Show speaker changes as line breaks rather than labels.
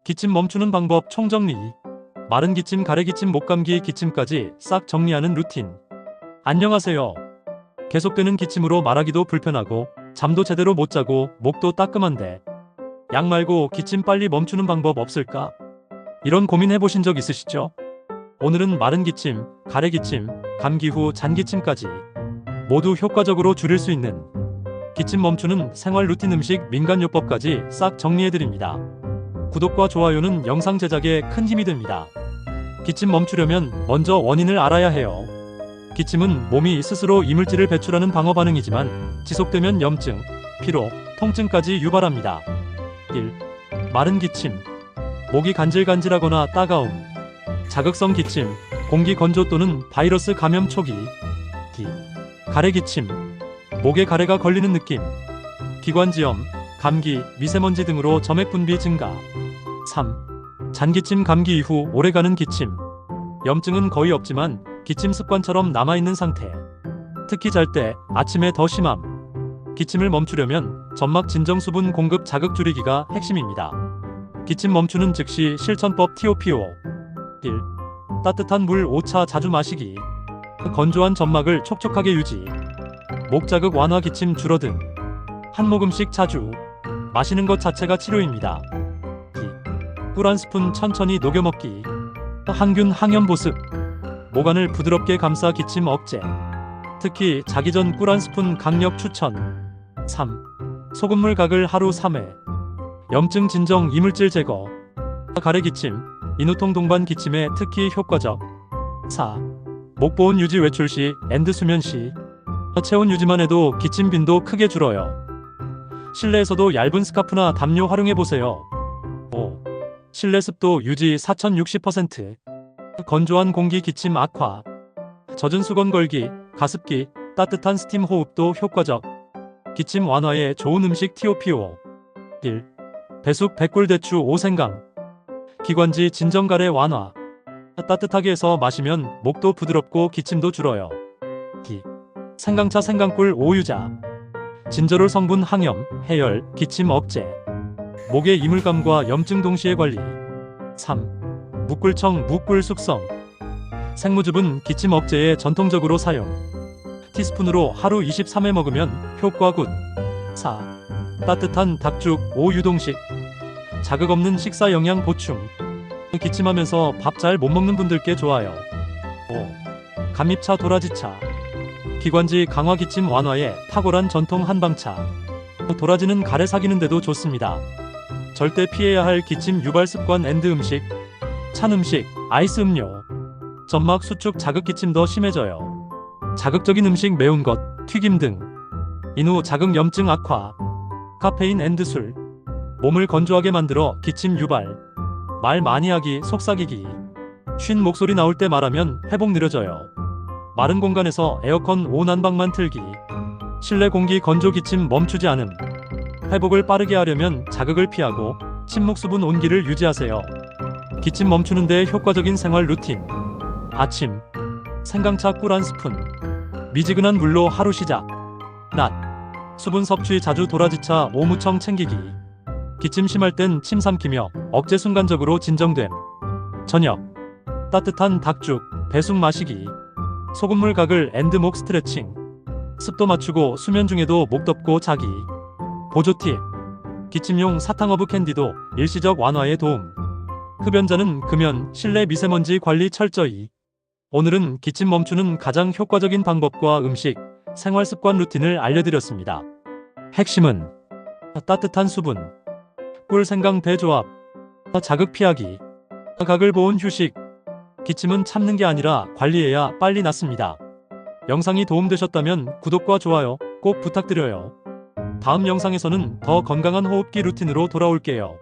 기침 멈추는 방법 총정리. 마른 기침, 가래 기침, 목감기 기침까지 싹 정리하는 루틴. 안녕하세요. 계속되는 기침으로 말하기도 불편하고 잠도 제대로 못 자고 목도 따끔한데 약 말고 기침 빨리 멈추는 방법 없을까? 이런 고민 해보신 적 있으시죠? 오늘은 마른 기침, 가래 기침, 감기 후 잔기침까지 모두 효과적으로 줄일 수 있는 기침 멈추는 생활 루틴, 음식, 민간요법까지 싹 정리해드립니다. 구독과 좋아요는 영상 제작에 큰 힘이 됩니다. 기침 멈추려면 먼저 원인을 알아야 해요. 기침은 몸이 스스로 이물질을 배출하는 방어 반응이지만 지속되면 염증, 피로, 통증까지 유발합니다. 1. 마른 기침. 목이 간질간질하거나 따가움. 자극성 기침, 공기 건조 또는 바이러스 감염 초기. 2. 가래 기침. 목에 가래가 걸리는 느낌. 기관지염, 감기, 미세먼지 등으로 점액 분비 증가. 3. 잔기침, 감기 이후 오래가는 기침. 염증은 거의 없지만 기침 습관처럼 남아있는 상태. 특히 잘 때, 아침에 더 심함. 기침을 멈추려면 점막 진정 수분 공급 자극 줄이기가 핵심입니다. 기침 멈추는 즉시 실천법 TOPO. 1. 따뜻한 물 5차 자주 마시기. 건조한 점막을 촉촉하게 유지. 목 자극 완화, 기침 줄어듦. 한 모금씩 자주 마시는 것 자체가 치료입니다. 2. 꿀 한 스푼 천천히 녹여 먹기. 항균 항염 보습. 모관을 부드럽게 감싸 기침 억제. 특히 자기 전 꿀 한 스푼 강력 추천. 3. 소금물 가글 하루 3회. 염증 진정, 이물질 제거. 가래 기침, 인후통 동반 기침에 특히 효과적. 4. 목보온 유지, 외출 시, 엔드 수면 시. 체온 유지만 해도 기침 빈도 크게 줄어요. 실내에서도 얇은 스카프나 담요 활용해보세요. 5. 실내 습도 유지 4060%. 건조한 공기 기침 악화. 젖은 수건 걸기, 가습기, 따뜻한 스팀 호흡도 효과적. 기침 완화에 좋은 음식 TOPO. 1. 배숙, 백골, 대추, 오생강. 기관지 진정, 가래 완화. 따뜻하게 해서 마시면 목도 부드럽고 기침도 줄어요. 2. 생강차, 생강꿀, 오유자. 진저롤 성분 항염, 해열, 기침 억제. 목의 이물감과 염증 동시에 관리. 3. 묵꿀청, 묵꿀 숙성. 생무즙은 기침 억제에 전통적으로 사용. 티스푼으로 하루 23회 먹으면 효과 굿. 4. 따뜻한 닭죽, 오유동식. 자극 없는 식사 영양 보충. 기침하면서 밥 잘 못 먹는 분들께 좋아요. 5. 감잎차, 도라지차. 기관지 강화, 기침 완화에 탁월한 전통 한방차. 도라지는 가래 사귀는데도 좋습니다. 절대 피해야 할 기침 유발 습관 앤드 음식. 찬 음식, 아이스 음료. 점막 수축, 자극, 기침 더 심해져요. 자극적인 음식, 매운 것, 튀김 등. 인후 자극, 염증 악화. 카페인 앤드 술. 몸을 건조하게 만들어 기침 유발. 말 많이 하기, 속삭이기. 쉰 목소리 나올 때 말하면 회복 느려져요. 마른 공간에서 에어컨 온난방만 틀기. 실내 공기 건조, 기침 멈추지 않음. 회복을 빠르게 하려면 자극을 피하고 침묵 수분 온기를 유지하세요. 기침 멈추는 데 효과적인 생활 루틴. 아침 생강차 꿀 한 스푼. 미지근한 물로 하루 시작. 낮 수분 섭취 자주, 도라지차, 오무청 챙기기. 기침 심할 땐 침 삼키며 억제 순간적으로 진정됨. 저녁 따뜻한 닭죽, 배숙 마시기. 소금물 가글 앤드 목 스트레칭. 습도 맞추고 수면 중에도 목 덮고 자기. 보조 팁. 기침용 사탕허브 캔디도 일시적 완화에 도움. 흡연자는 금연, 실내 미세먼지 관리 철저히. 오늘은 기침 멈추는 가장 효과적인 방법과 음식, 생활 습관 루틴을 알려드렸습니다. 핵심은 따뜻한 수분, 꿀, 생강, 배 조합, 자극 피하기, 가글 보온 휴식. 기침은 참는 게 아니라 관리해야 빨리 낫습니다. 영상이 도움되셨다면 구독과 좋아요 꼭 부탁드려요. 다음 영상에서는 더 건강한 호흡기 루틴으로 돌아올게요.